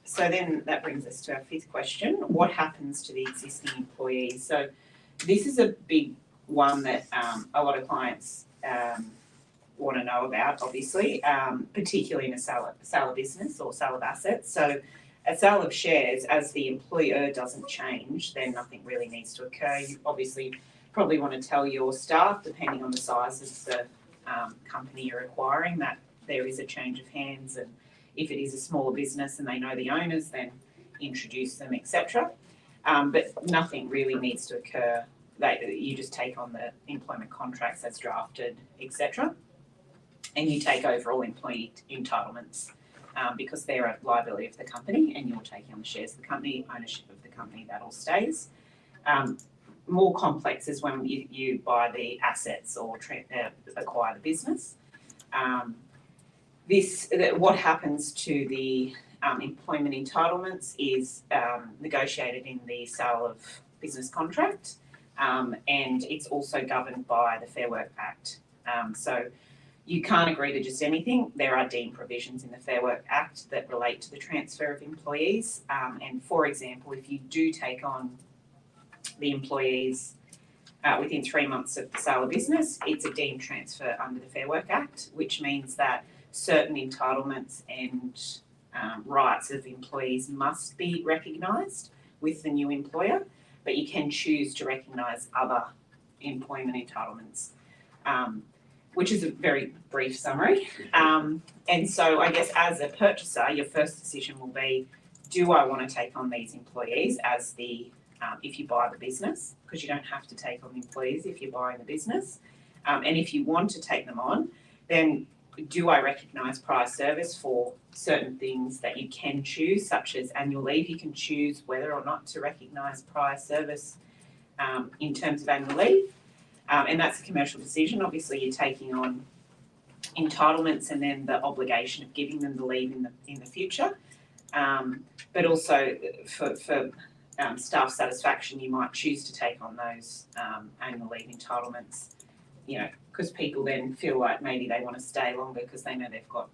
So then that brings us to our fifth question. What happens to the existing employees? So this is a big one that a lot of clients want to know about, obviously, particularly in a sale of business or sale of assets. So a sale of shares, as the employer doesn't change, then nothing really needs to occur. You obviously probably want to tell your staff, depending on the size of the company you're acquiring, that there is a change of hands, and if it is a smaller business and they know the owners, then introduce them, etc. But nothing really needs to occur. You just take on the employment contracts as drafted, etc. And you take over all employee entitlements because they're a liability of the company, and you're taking on the shares of the company, ownership of the company, that all stays. More complex is when you buy the assets or acquire the business. What happens to the employment entitlements is negotiated in the sale of business contract, and it's also governed by the Fair Work Act. So you can't agree to just anything. There are deemed provisions in the Fair Work Act that relate to the transfer of employees. And for example, if you do take on the employees within 3 months of the sale of business, it's a deemed transfer under the Fair Work Act, which means that certain entitlements and rights of employees must be recognised with the new employer, but you can choose to recognise other employment entitlements, which is a very brief summary. And so I guess as a purchaser, your first decision will be, do I want to take on these employees as if you buy the business, because you don't have to take on the employees if you're buying the business. And if you want to take them on, then do I recognise prior service for certain things that you can choose, such as annual leave? You can choose whether or not to recognise prior service in terms of annual leave. And that's a commercial decision. Obviously, you're taking on entitlements and then the obligation of giving them the leave in the future. But also for staff satisfaction, you might choose to take on those annual leave entitlements, because people then feel like maybe they want to stay longer because they know they've got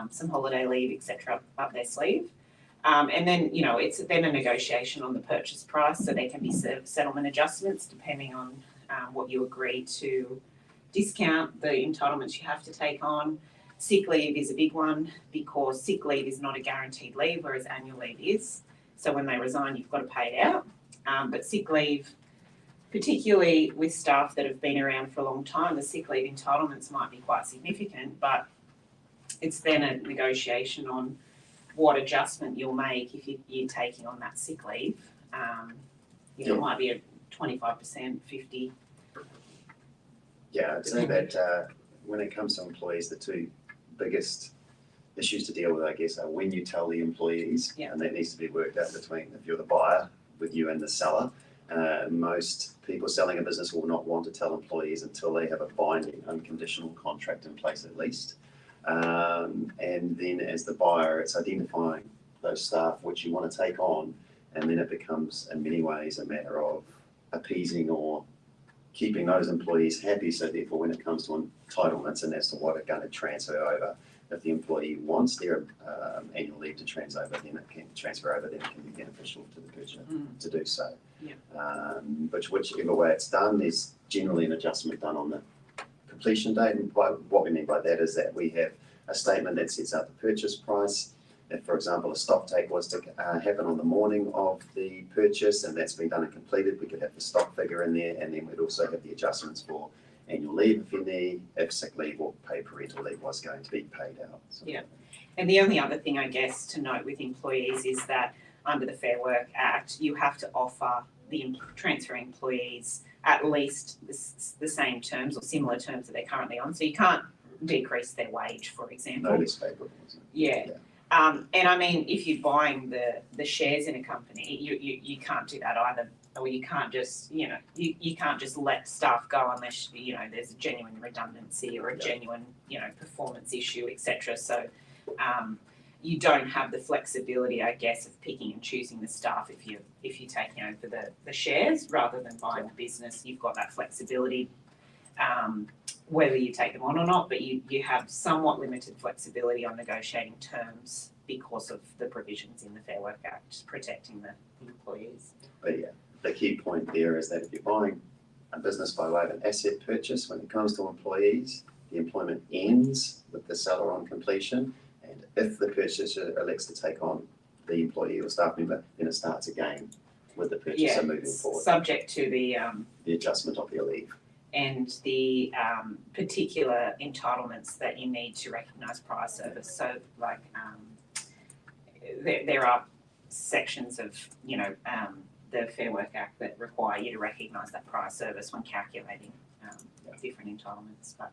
some holiday leave, etc., up their sleeve. And then, it's then a negotiation on the purchase price, so there can be settlement adjustments depending on what you agree to discount the entitlements you have to take on. Sick leave is a big one because sick leave is not a guaranteed leave, whereas annual leave is. So when they resign, you've got to pay it out. But sick leave, particularly with staff that have been around for a long time, the sick leave entitlements might be quite significant, but it's then a negotiation on what adjustment you'll make if you're taking on that sick leave. It might be a 25%, 50%. Yeah, I'd say that when it comes to employees, the two biggest issues to deal with, I guess, are when you tell the employees, and that needs to be worked out between, if you're the buyer, with you and the seller. Most people selling a business will not want to tell employees until they have a binding unconditional contract in place at least. And then as the buyer, it's identifying those staff which you want to take on, and then it becomes in many ways a matter of appeasing or keeping those employees happy. So therefore, when it comes to entitlements and as to what are going to transfer over, if the employee wants their annual leave to transfer over, then it can transfer over, then it can be beneficial to the purchaser to do so. But whichever way it's done, there's generally an adjustment done on the completion date. And what we mean by that is that we have a statement that sets out the purchase price. If, for example, a stock take was to happen on the morning of the purchase and that's been done and completed, we could have the stock figure in there, and then we'd also have the adjustments for annual leave if any, if sick leave or paid parental leave was going to be paid out. So. Yeah, and the only other thing I guess to note with employees is that under the Fair Work Act, you have to offer the transfer employees at least the same terms or similar terms that they're currently on. So you can't decrease their wage, for example. No less favourable, isn't it? Yeah. And I mean, if you're buying the shares in a company, you can't do that either. Or you can't just, you can't just let staff go unless, there's a genuine redundancy or a genuine, performance issue, etc. So you don't have the flexibility, I guess, of picking and choosing the staff if you're taking over the shares rather than buying the business. You've got that flexibility. whether you take them on or not, but you have somewhat limited flexibility on negotiating terms because of the provisions in the Fair Work Act protecting the employees. But yeah, the key point there is that if you're buying a business by way of an asset purchase, when it comes to employees, the employment ends with the seller on completion, and if the purchaser elects to take on the employee or staff member, then it starts again with the purchaser moving forward. Subject to the adjustment of their leave. And the particular entitlements that you need to recognise prior service. So like there are sections of, the Fair Work Act that require you to recognise that prior service when calculating different entitlements. But